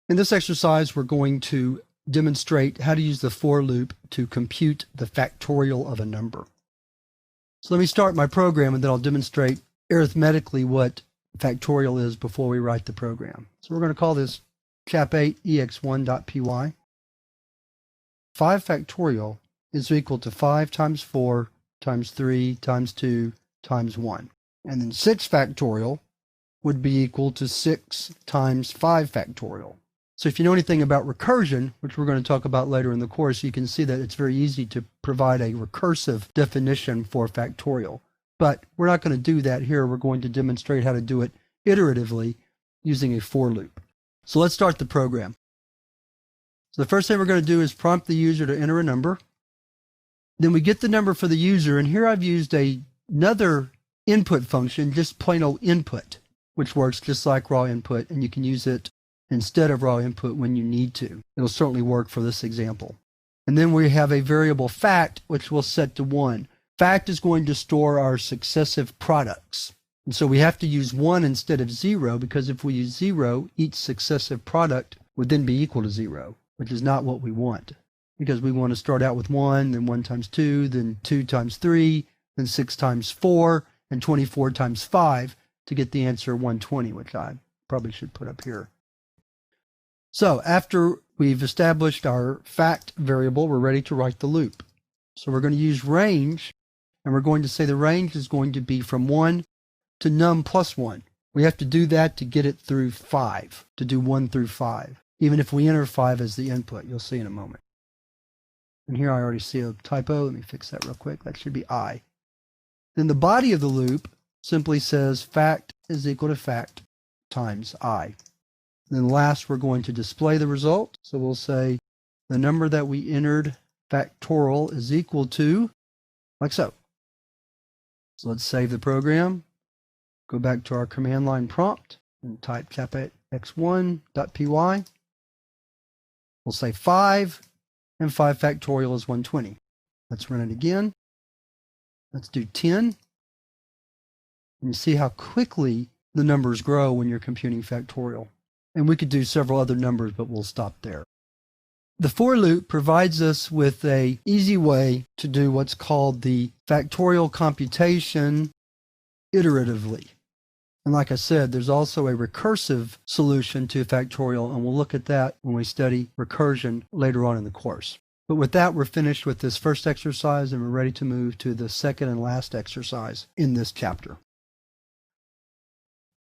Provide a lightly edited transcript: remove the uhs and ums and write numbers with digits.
In this exercise, we're going to demonstrate how to use the for loop to compute the factorial of a number. So let me start my program and then I'll demonstrate arithmetically what factorial is before we write the program. So we're going to call this chap8 ex1.py. 5 factorial is equal to 5 times 4 times 3 times 2 times 1. And then 6 factorial would be equal to 6 times 5 factorial. So if you know anything about recursion, which we're going to talk about later in the course, you can see that it's very easy to provide a recursive definition for factorial. But we're not going to do that here. We're going to demonstrate how to do it iteratively using a for loop. So let's start the program. So the first thing we're going to do is prompt the user to enter a number. Then we get the number for the user, and here I've used another input function, just plain old input, which works just like raw input, and you can use it instead of raw input when you need to. It'll certainly work for this example. And then we have a variable fact, which we'll set to 1. Fact is going to store our successive products. And so we have to use 1 instead of 0, because if we use 0, each successive product would then be equal to 0, which is not what we want. Because we want to start out with 1, then 1 times 2, then 2 times 3, then 6 times 4, and 24 times 5 to get the answer 120, which I probably should put up here. So after we've established our fact variable, we're ready to write the loop. So we're going to use range, and we're going to say the range is going to be from 1 to num plus 1. We have to do that to get it through 5, to do 1 through 5, even if we enter 5 as the input. You'll see in a moment. And here I already see a typo. Let me fix that real quick. That should be I. Then the body of the loop simply says fact is equal to fact times I. Then last, we're going to display the result. So we'll say the number that we entered factorial is equal to, like so. So let's save the program, go back to our command line prompt, and type chap8 x1.py. We'll say 5, and 5 factorial is 120. Let's run it again. Let's do 10. And you see how quickly the numbers grow when you're computing factorial. And we could do several other numbers, but we'll stop there. The for loop provides us with an easy way to do what's called the factorial computation iteratively. And like I said, there's also a recursive solution to factorial, and we'll look at that when we study recursion later on in the course. But with that, we're finished with this first exercise, and we're ready to move to the second and last exercise in this chapter.